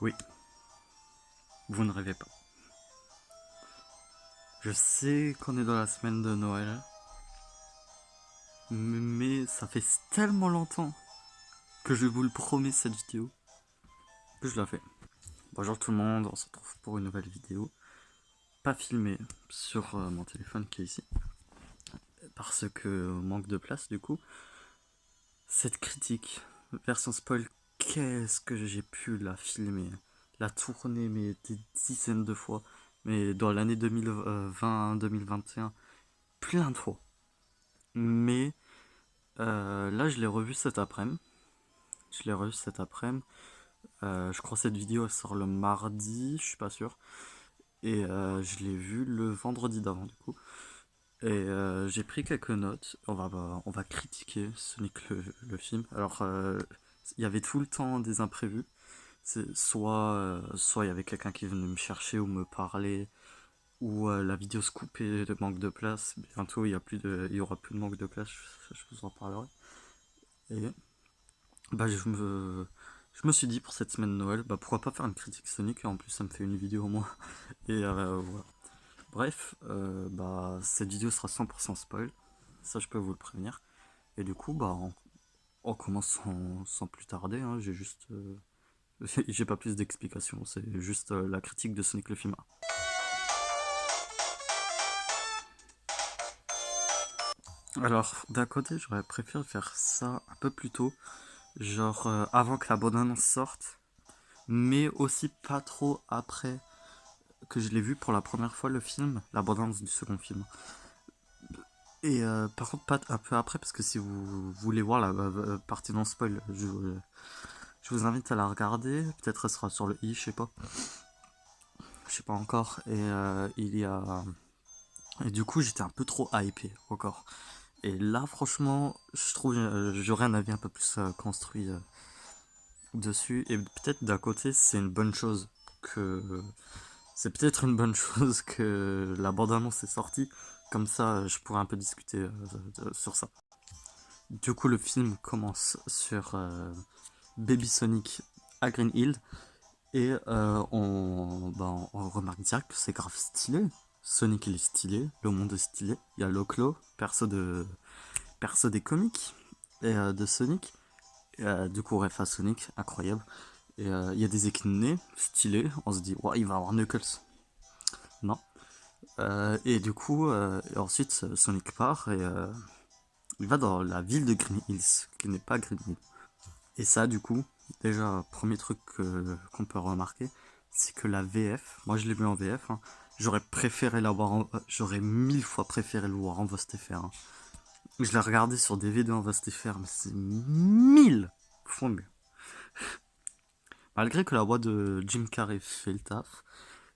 Oui, vous ne rêvez pas. Je sais qu'on est dans la semaine de Noël, mais ça fait tellement longtemps que je vous le promets cette vidéo que je la fais. Bonjour tout le monde, on se retrouve pour une nouvelle vidéo. Pas filmée sur mon téléphone qui est ici, parce que manque de place du coup. Cette critique, version spoil, qu'est-ce que j'ai pu la filmer, la tourner mais des dizaines de fois, mais dans l'année 2020-2021, plein de fois. Mais là, je l'ai revu cet après-midi. Je crois que cette vidéo elle sort le mardi, je suis pas sûr. Et je l'ai vu le vendredi d'avant du coup. Et j'ai pris quelques notes. On va critiquer Sonic le film. Alors, il y avait tout le temps des imprévus. Soit il y avait quelqu'un qui venait me chercher ou me parler, ou la vidéo se coupait de manque de place. Bientôt, il y aura plus de manque de place. Je vous en parlerai. Et bah, je me suis dit pour cette semaine de Noël, bah pourquoi pas faire une critique Sonic et en plus ça me fait une vidéo au moins. Et voilà. Bref, bah cette vidéo sera 100% spoil, ça je peux vous le prévenir. Et du coup, bah on commence sans plus tarder, hein. J'ai pas plus d'explications, c'est juste la critique de Sonic le film. Alors, d'un côté, j'aurais préféré faire ça un peu plus tôt, genre avant que la bande-annonce sorte, mais aussi pas trop après que je l'ai vu pour la première fois le film, l'abondance du second film. Et par contre, pas un peu après, parce que si vous voulez voir la partie non spoil, je vous invite à la regarder. Peut-être elle sera sur le i, je sais pas. Je sais pas encore. Et il y a. Et du coup, j'étais un peu trop hypé encore. Et là, franchement, je trouve j'aurais un avis un peu plus construit dessus. Et peut-être d'un côté, c'est une bonne chose que c'est peut-être une bonne chose que la bande-annonce est sortie. Comme ça, je pourrais un peu discuter sur ça. Du coup, le film commence sur Baby Sonic à Green Hill. Et on remarque direct que c'est grave stylé. Sonic il est stylé, le monde est stylé. Il y a Loclo, perso des comics et, de Sonic. Et, du coup, ref à Sonic, incroyable. Et il y a des équidnés stylés. On se dit, ouais, il va avoir Knuckles. Non. Et du coup, et ensuite, Sonic part et il va dans la ville de Green Hills, qui n'est pas Green Hill. Et ça, du coup, déjà, premier truc qu'on peut remarquer, c'est que la VF, moi je l'ai vu en VF, hein, j'aurais préféré l'avoir j'aurais 1000 fois préféré le voir en VSTFR. Hein. Je l'ai regardé sur des vidéos en VSTFR, mais c'est 1000 fois mieux. Malgré que la voix de Jim Carrey fait le taf,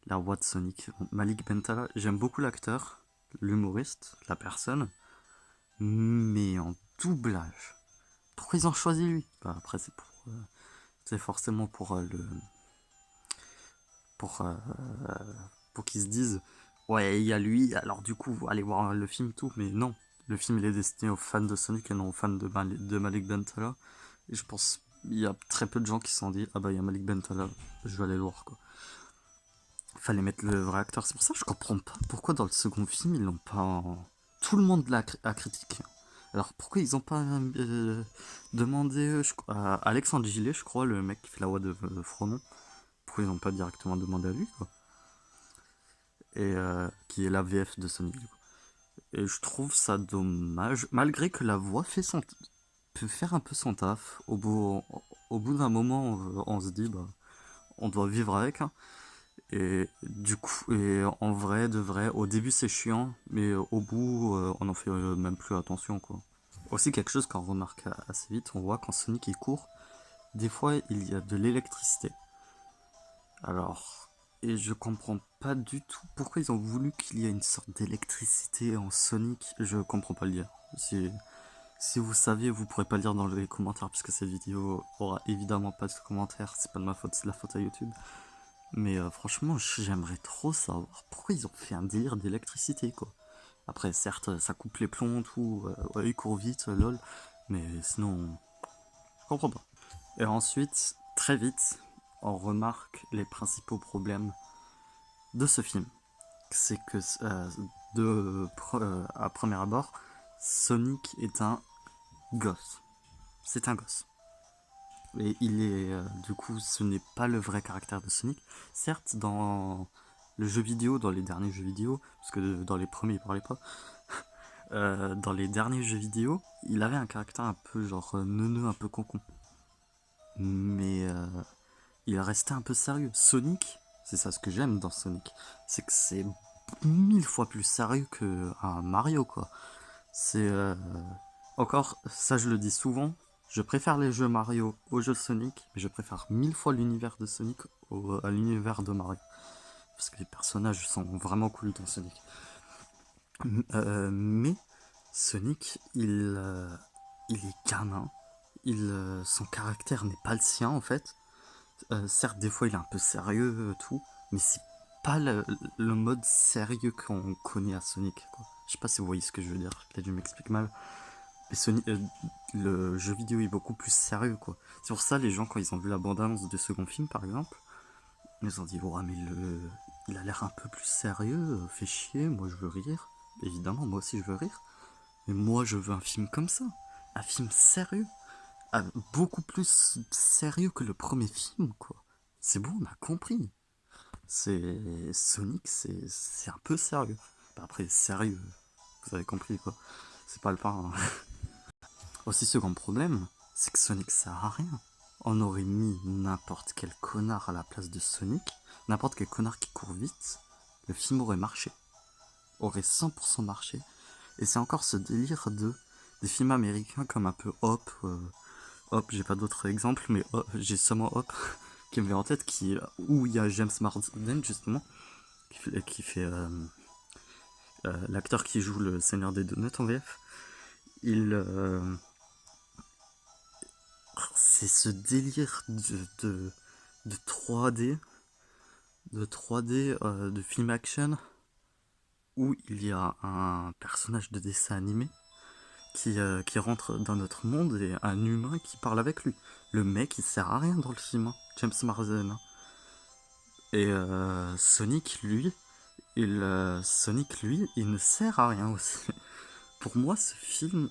la voix de Sonic, Malik Bentala, j'aime beaucoup l'acteur, l'humoriste, la personne, mais en doublage. Pourquoi ils ont choisi lui? Bah, après, c'est forcément pour, euh, pour qu'ils se disent ouais, il y a lui, alors du coup, allez voir le film, tout. Mais non, le film il est destiné aux fans de Sonic et non aux fans de Malik Bentala. Et je pense il y a très peu de gens qui se sont dit ah bah il y a Malik Bentala, je vais aller le voir quoi. Fallait mettre le vrai acteur. C'est pour ça que je comprends pas pourquoi dans le second film ils l'ont pas. Tout le monde l'a critiqué. Alors pourquoi ils ont pas demandé à Alexandre Gillet, je crois, le mec qui fait la voix de Fronon, pourquoi ils ont pas directement demandé à lui quoi. Et qui est la VF de Sonic. Du coup. Et je trouve ça dommage, malgré que la voix peut faire un peu son taf. Au bout d'un moment, on se dit, bah, on doit vivre avec. Hein. Et du coup, et en vrai, de vrai, au début c'est chiant, mais au bout, on en fait même plus attention, quoi. Aussi quelque chose qu'on remarque assez vite, on voit quand Sonic il court, des fois il y a de l'électricité. Alors, et je comprends pas du tout pourquoi ils ont voulu qu'il y ait une sorte d'électricité en Sonic. Je comprends pas le lien. Si vous saviez, vous pourrez pas le dire dans les commentaires puisque cette vidéo aura évidemment pas de commentaires. C'est pas de ma faute, c'est de la faute à YouTube. Mais franchement, j'aimerais trop savoir pourquoi ils ont fait un délire d'électricité quoi. Après, certes, ça coupe les plombs, tout, ouais, il court vite, lol. Mais sinon, je comprends pas. Et ensuite, très vite, on remarque les principaux problèmes de ce film. C'est que, à premier abord, Sonic est un gosse. C'est un gosse. Et il est, du coup, ce n'est pas le vrai caractère de Sonic. Certes, dans le jeu vidéo, dans les derniers jeux vidéo, parce que dans les premiers il parlait pas, dans les derniers jeux vidéo, il avait un caractère un peu genre neuneux, un peu concon. Mais il restait un peu sérieux. Sonic, c'est ça ce que j'aime dans Sonic, c'est que c'est 1000 fois plus sérieux qu'un Mario, quoi. C'est encore, ça je le dis souvent, je préfère les jeux Mario aux jeux Sonic, mais je préfère 1000 fois l'univers de Sonic à l'univers de Mario. Parce que les personnages sont vraiment cool dans Sonic. Mais Sonic, il est gamin. Son caractère n'est pas le sien en fait. Certes, des fois il est un peu sérieux, tout, mais c'est pas le mode sérieux qu'on connaît à Sonic, quoi. Je sais pas si vous voyez ce que je veux dire, peut-être je m'explique mal. Mais Sonic, le jeu vidéo est beaucoup plus sérieux, quoi. C'est pour ça les gens, quand ils ont vu la bande-annonce du second film, par exemple, ils ont dit, oh, mais il a l'air un peu plus sérieux, fait chier, moi je veux rire. Évidemment, moi aussi je veux rire. Mais moi je veux un film comme ça. Un film sérieux. Ah, beaucoup plus sérieux que le premier film, quoi. C'est bon, on a compris. C'est Sonic, c'est un peu sérieux. Après, sérieux, vous avez compris, quoi. C'est pas le parrain. Aussi, second problème, c'est que Sonic sert à rien. On aurait mis n'importe quel connard à la place de Sonic, n'importe quel connard qui court vite, le film aurait marché. Aurait 100% marché. Et c'est encore ce délire des films américains comme un peu Hop. Hop, j'ai pas d'autres exemples, mais j'ai seulement Hop qui me vient en tête, où il y a James Marsden justement, qui fait l'acteur qui joue le Seigneur des Donuts en VF. Il, c'est ce délire de 3D, de film action, où il y a un personnage de dessin animé qui rentre dans notre monde et un humain qui parle avec lui. Le mec, il sert à rien dans le film, hein, James Marsden. Et Sonic, lui, il ne sert à rien aussi. Pour moi, ce film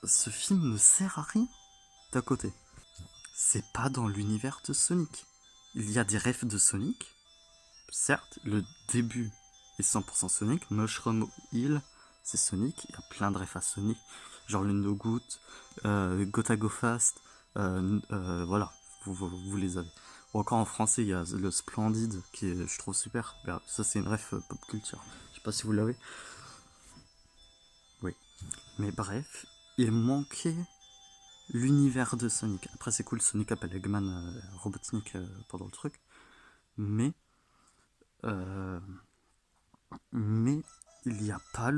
ne sert à rien d'à côté. C'est pas dans l'univers de Sonic. Il y a des refs de Sonic. Certes, le début est 100% Sonic. Mushroom Hill, c'est Sonic. Il y a plein de refs à Sonic. Genre le No Good, Gotta Go Fast. Voilà, vous les avez. Ou encore en français, il y a le Splendide qui est, je trouve super. Ça, c'est une ref pop culture. Je sais pas si vous l'avez. Oui. Mais bref, il manquait l'univers de Sonic. Après, c'est cool, Sonic appelle Eggman Robotnik pendant le truc. Mais, euh, mais il n'y a pas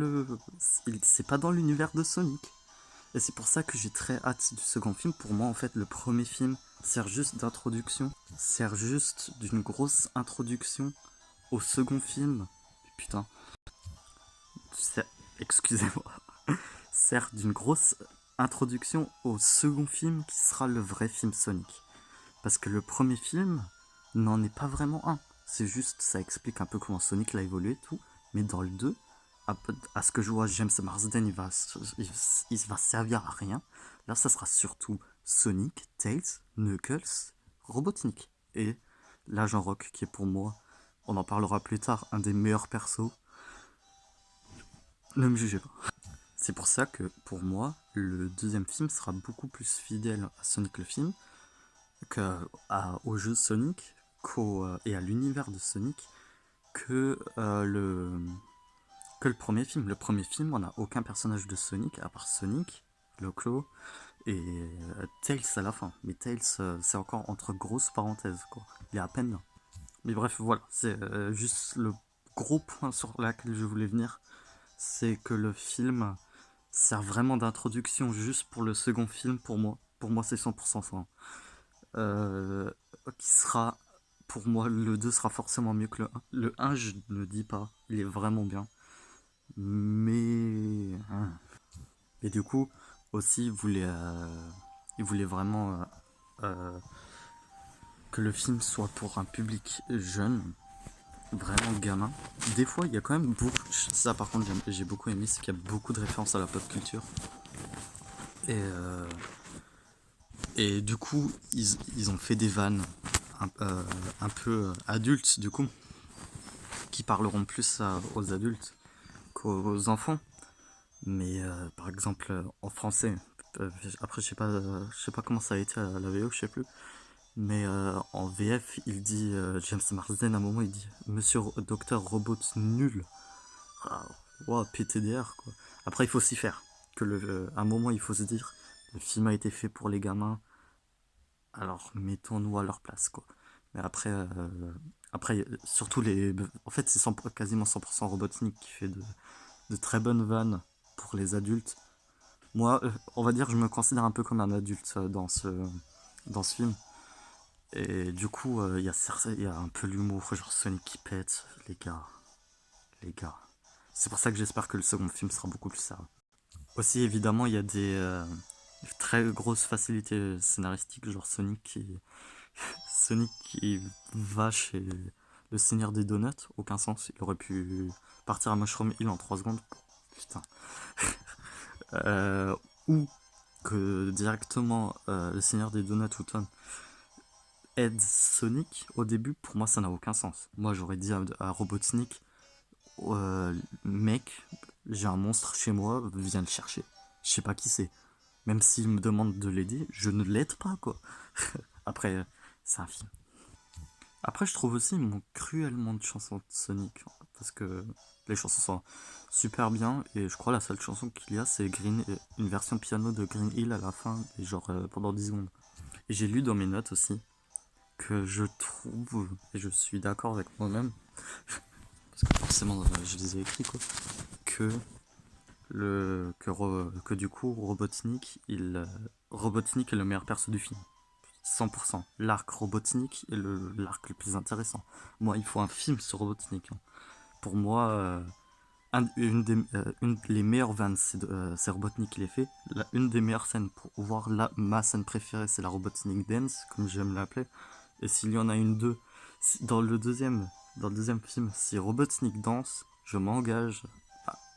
c'est pas dans l'univers de Sonic. Et c'est pour ça que j'ai très hâte du second film. Pour moi, en fait, le premier film sert juste d'introduction. Sert juste d'une grosse introduction au second film. Putain. Excusez-moi. Sert d'une grosse introduction au second film qui sera le vrai film Sonic. Parce que le premier film n'en est pas vraiment un. C'est juste, ça explique un peu comment Sonic l'a évolué et tout. Mais dans le 2, à ce que je vois, James Marsden, il va servir à rien. Là, ça sera surtout Sonic, Tails, Knuckles, Robotnik. Et l'agent Rock, qui est pour moi, on en parlera plus tard, un des meilleurs persos. Ne me jugez pas. C'est pour ça que, pour moi, le deuxième film sera beaucoup plus fidèle à Sonic le film au jeu Sonic et à l'univers de Sonic que, que le premier film. Le premier film, on n'a aucun personnage de Sonic à part Sonic, le Claw et Tails à la fin. Mais Tails, c'est encore entre grosses parenthèses, quoi. Il est à peine là. Mais bref, voilà, c'est juste le gros point sur lequel je voulais venir. C'est que le film sert vraiment d'introduction juste pour le second film pour moi. Pour moi, c'est 100% ça. Euh, qui sera, pour moi, le 2 sera forcément mieux que le 1. Le 1, je ne dis pas, il est vraiment bien. Mais. Et du coup, aussi, il voulait vraiment que que le film soit pour un public jeune, vraiment gamin. Des fois, il y a quand même beaucoup. Ça, par contre, j'ai beaucoup aimé, c'est qu'il y a beaucoup de références à la pop culture. Et, euh, et du coup, ils ont fait des vannes un peu adultes, du coup, qui parleront plus aux adultes qu'aux enfants. Mais par exemple, en français, après, je sais pas comment ça a été à la VO, je sais plus. Mais en VF, il dit, James Marsden, à un moment, il dit Monsieur Docteur Robot nul. Ah, wow, PTDR, quoi. Après, il faut s'y faire. À un moment, il faut se dire le film a été fait pour les gamins, alors mettons-nous à leur place, quoi. Mais après surtout les. En fait, c'est quasiment 100% Robotnik qui fait de très bonnes vannes pour les adultes. Moi, on va dire, je me considère un peu comme un adulte dans ce film. Et du coup, il y a un peu l'humour, genre Sonic qui pète, les gars, les gars. C'est pour ça que j'espère que le second film sera beaucoup plus sérieux. Aussi, évidemment, il y a des très grosses facilités scénaristiques, genre Sonic qui va chez le Seigneur des Donuts, aucun sens. Il aurait pu partir à Mushroom Hill en 3 secondes. Putain. Euh, ou que directement le Seigneur des Donuts ou Toon aide Sonic au début, pour moi ça n'a aucun sens. Moi j'aurais dit à Robotnik, mec, j'ai un monstre chez moi, viens le chercher. Je sais pas qui c'est. Même s'il me demande de l'aider, je ne l'aide pas quoi. Après, c'est un film. Après, je trouve aussi il manque cruellement de chansons de Sonic. Parce que les chansons sont super bien. Et je crois la seule chanson qu'il y a, c'est une version piano de Green Hill à la fin. Et genre pendant 10 secondes. Et j'ai lu dans mes notes aussi que je trouve, et je suis d'accord avec moi-même, parce que forcément je les ai écrits quoi, que, que du coup Robotnik est le meilleur perso du film. 100%. L'arc Robotnik est l'arc le plus intéressant. Moi, il faut un film sur Robotnik, hein. Pour moi, une les meilleures vannes, c'est Robotnik qui les fait. Une des meilleures scènes pour voir ma scène préférée, c'est la Robotnik Dance, comme j'aime l'appeler. Et s'il y en a une deux, dans le deuxième film, si Robotnik danse, je m'engage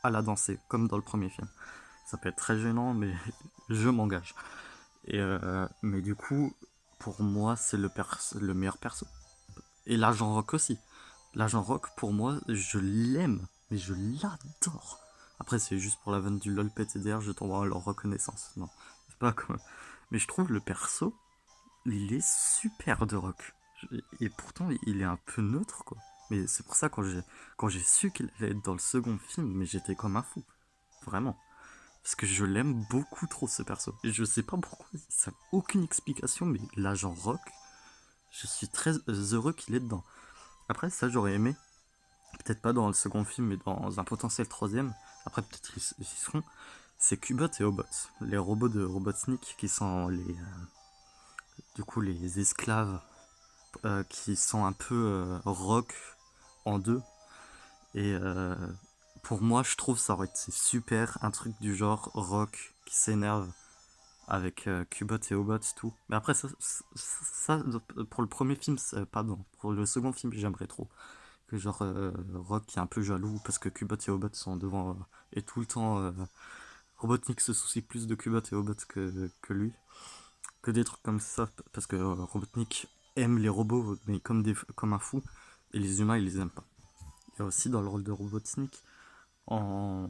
à la danser, comme dans le premier film. Ça peut être très gênant, mais je m'engage. Mais du coup, pour moi, c'est le meilleur perso. Et l'agent Rock aussi. L'agent Rock, pour moi, je l'aime, mais je l'adore. Après, c'est juste pour la vanne du lol PTDR, je t'envoie leur reconnaissance. Non, c'est pas comme. Mais je trouve le perso, il est super de Rock. Et pourtant, il est un peu neutre, quoi. Mais c'est pour ça, quand j'ai su qu'il allait être dans le second film, mais j'étais comme un fou. Vraiment. Parce que je l'aime beaucoup trop, ce perso. Et je sais pas pourquoi, ça n'a aucune explication, mais l'agent Rock, je suis très heureux qu'il est dedans. Après, ça, j'aurais aimé. Peut-être pas dans le second film, mais dans un potentiel troisième. Après, peut-être ils y seront. C'est Cubot et Obot. Les robots de Robotnik qui sont du coup, les esclaves qui sont un peu rock en deux. Et pour moi, je trouve ça aurait été super un truc du genre rock qui s'énerve avec Cubot et Obot tout. Mais après, pour le premier film, pardon, pour le second film, j'aimerais trop. Que genre Rock qui est un peu jaloux parce que Cubot et Obot sont devant et tout le temps Robotnik se soucie plus de Cubot et Obot que lui. Que des trucs comme ça parce que Robotnik aime les robots mais comme un fou et les humains ils les aiment pas. Il y a aussi dans le rôle de Robotnik, on,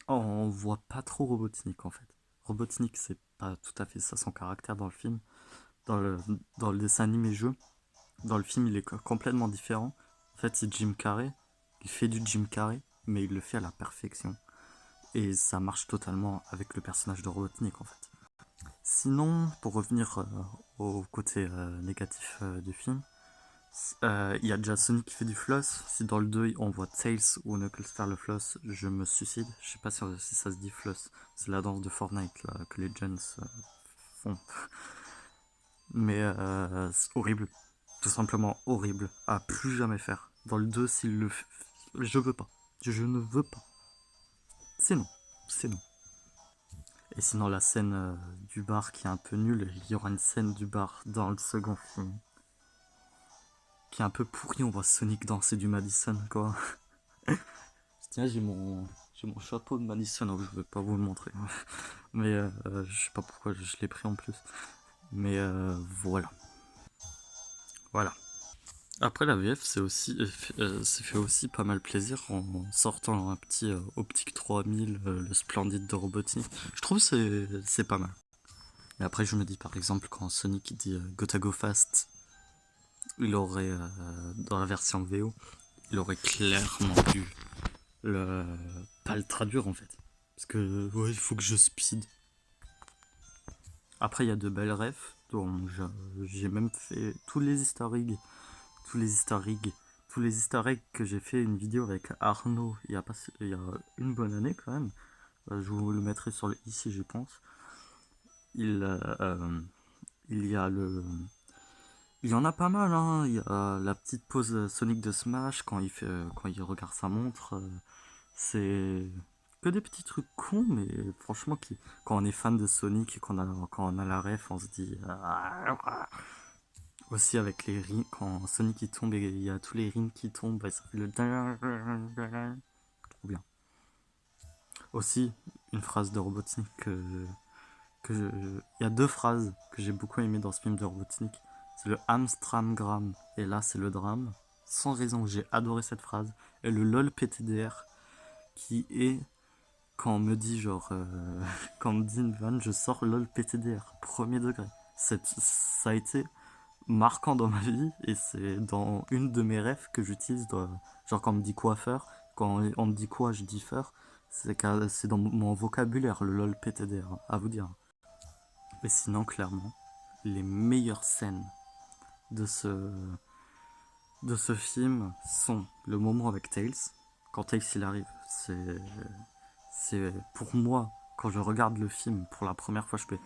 on voit pas trop Robotnik en fait. Robotnik c'est pas tout à fait ça son caractère dans le film. Dans le, dans le dessin animé jeu, dans le film il est complètement différent. En fait c'est Jim Carrey, il fait du Jim Carrey mais il le fait à la perfection. Et ça marche totalement avec le personnage de Robotnik en fait. Sinon, pour revenir au côté négatif du film, il y a déjà Sonic qui fait du floss. Si dans le 2 on voit Tails ou Knuckles faire le floss, je me suicide. Je sais pas si ça se dit floss. C'est la danse de Fortnite là, que les gens font. Mais c'est horrible. Tout simplement horrible. À plus jamais faire. Dans le 2, s'il le fait. Je veux pas. Je ne veux pas. C'est non. C'est non. Et sinon, la scène du bar qui est un peu nulle, il y aura une scène du bar dans le second film. est un peu pourri, on voit Sonic danser du Madison, quoi. Tiens, j'ai mon chapeau de Madison, donc je vais pas vous le montrer. Mais je sais pas pourquoi je l'ai pris en plus. Mais voilà. Voilà. Après la VF, c'est fait aussi pas mal plaisir en sortant un petit Optique 3000, le Splendide de Robotnik. Je trouve que c'est pas mal. Et après, je me dis par exemple, quand Sonic dit Gotta Go Fast, il aurait, dans la version VO, il aurait clairement dû le, pas le traduire en fait. Parce que, ouais, il faut que je speed. Après, il y a de belles refs, donc j'ai même fait tous les easter eggs, tous les easter eggs, tous les easter eggs que j'ai fait une vidéo avec Arnaud il y a une bonne année quand même. Je vous le mettrai sur le ici, je pense. Il, il y a le, il y en a pas mal, hein. Il y a la petite pause Sonic de Smash quand il regarde sa montre. C'est que des petits trucs cons, mais franchement, quand on est fan de Sonic et quand on a la ref, on se dit. Aussi avec les rimes, quand Sonic il tombe et il y a tous les rimes qui tombent, bah, ça fait le. Trop bien. Aussi, une phrase de Robotnik il y a deux phrases que j'ai beaucoup aimé dans ce film de Robotnik. C'est le Amstramgram et là c'est le drame. Sans raison, j'ai adoré cette phrase. Et le LOL PTDR qui est quand on me dit genre quand on me dit une vanne, je sors LOL PTDR premier degré. Ça a été marquant dans ma vie et c'est dans une de mes rêves que j'utilise genre quand on me dit coiffeur, quand on me dit quoi je dis feur, c'est dans mon vocabulaire le LOL PTDR, à vous dire. Mais sinon, clairement, les meilleures scènes de ce film sont le moment avec Tails. Quand Tails il arrive, c'est pour moi, quand je regarde le film pour la première fois, je fais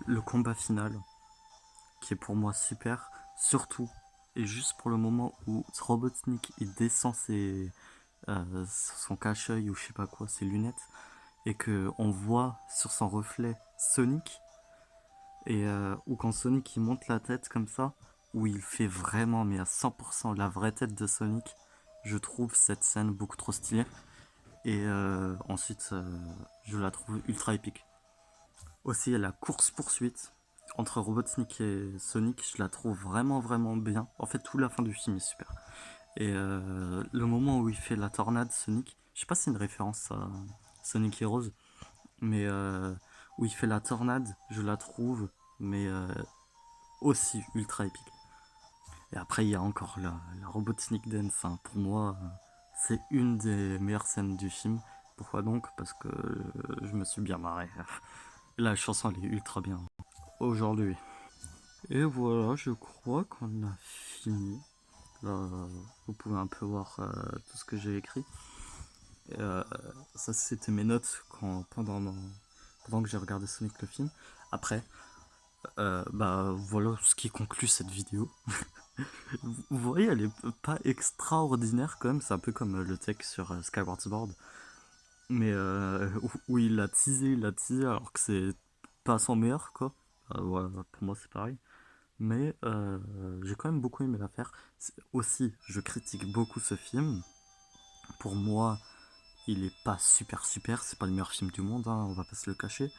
le combat final, qui est pour moi super, surtout, et juste pour le moment où Robotnik il descend son cache-œil ou je sais pas quoi, ses lunettes, et que on voit sur son reflet Sonic. Et ou quand Sonic il monte la tête comme ça, où il fait vraiment, mais à 100% la vraie tête de Sonic, je trouve cette scène beaucoup trop stylée. Et ensuite, je la trouve ultra épique. Aussi, la course-poursuite entre Robotnik et Sonic, je la trouve vraiment, vraiment bien. En fait, toute la fin du film est super. Et le moment où il fait la tornade Sonic, je sais pas si c'est une référence à Sonic Heroes, mais où il fait la tornade, je la trouve, mais aussi ultra épique. Et après, il y a encore la Robotnik Dance, hein. Pour moi, c'est une des meilleures scènes du film. Pourquoi donc? Parce que je me suis bien marré. La chanson, elle est ultra bien aujourd'hui. Et voilà, je crois qu'on a fini. Là, vous pouvez un peu voir tout ce que j'ai écrit. Euh, Ça, c'était mes notes pendant que j'ai regardé Sonic le film. Après, bah voilà ce qui conclut cette vidéo. Vous voyez, elle est pas extraordinaire quand même. C'est un peu comme le tech sur Skyward Sword. Mais où il a teasé alors que c'est pas son meilleur, quoi. Voilà, pour moi, c'est pareil. Mais j'ai quand même beaucoup aimé l'affaire. Aussi, je critique beaucoup ce film. Pour moi, il est pas super super. C'est pas le meilleur film du monde, hein, on va pas se le cacher.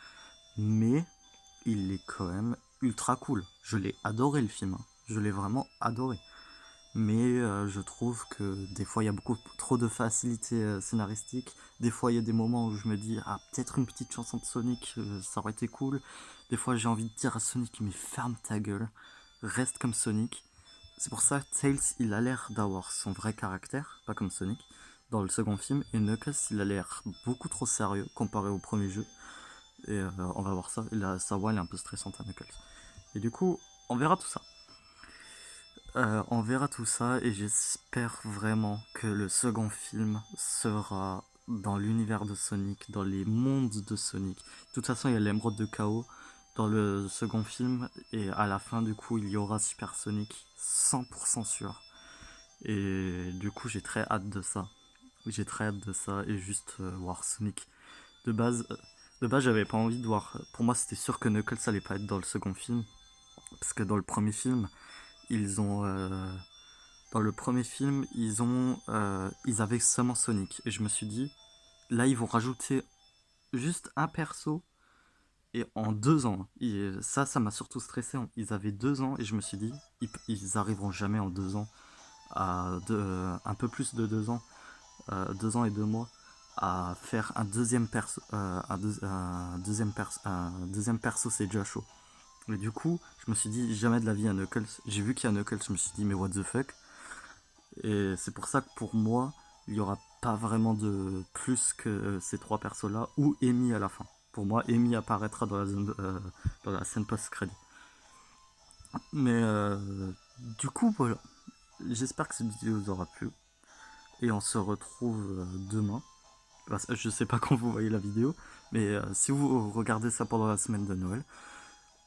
Mais il est quand même ultra cool. Je l'ai adoré le film, hein. Je l'ai vraiment adoré. Mais je trouve que des fois il y a beaucoup trop de facilité scénaristique. Des fois il y a des moments où je me dis ah peut-être une petite chanson de Sonic ça aurait été cool. Des fois j'ai envie de dire à Sonic mais ferme ta gueule, reste comme Sonic. C'est pour ça que Tails il a l'air d'avoir son vrai caractère, pas comme Sonic dans le second film, et Knuckles il a l'air beaucoup trop sérieux comparé au premier jeu. Et on va voir ça. Et sa voix elle est un peu stressante à Knuckles. Et du coup on verra tout ça. On verra tout ça et j'espère vraiment que le second film sera dans l'univers de Sonic, dans les mondes de Sonic. De toute façon, il y a l'émeraude de Chaos dans le second film et à la fin, du coup, il y aura Super Sonic 100% sûr. Et du coup, j'ai très hâte de ça. J'ai très hâte de ça et juste voir Sonic. De base, De base, j'avais pas envie de voir. Pour moi, c'était sûr que Knuckles allait pas être dans le second film. Parce que dans le premier film, ils ont. Dans le premier film, ils avaient seulement Sonic. Et je me suis dit, là, ils vont rajouter juste un perso. Et en 2 ans, ça m'a surtout stressé. Ils avaient 2 ans et je me suis dit, ils arriveront jamais en 2 ans, un peu plus de 2 ans, 2 ans et 2 mois, à faire un deuxième perso. Un deuxième perso, c'est Joshua. Et du coup, je me suis dit, jamais de la vie à Knuckles. J'ai vu qu'il y a Knuckles, je me suis dit, mais what the fuck. Et c'est pour ça que pour moi, il n'y aura pas vraiment de plus que ces trois persos-là, ou Amy à la fin. Pour moi, Amy apparaîtra dans la scène post-crédit. Mais du coup, voilà. J'espère que cette vidéo vous aura plu. Et on se retrouve demain. Je sais pas quand vous voyez la vidéo, mais si vous regardez ça pendant la semaine de Noël,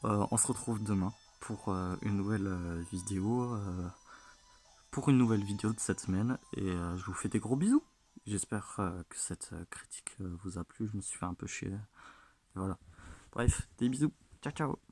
on se retrouve demain pour une nouvelle vidéo. Pour une nouvelle vidéo de cette semaine. Et je vous fais des gros bisous. J'espère que cette critique vous a plu. Je me suis fait un peu chier. Et voilà. Bref, des bisous. Ciao, ciao.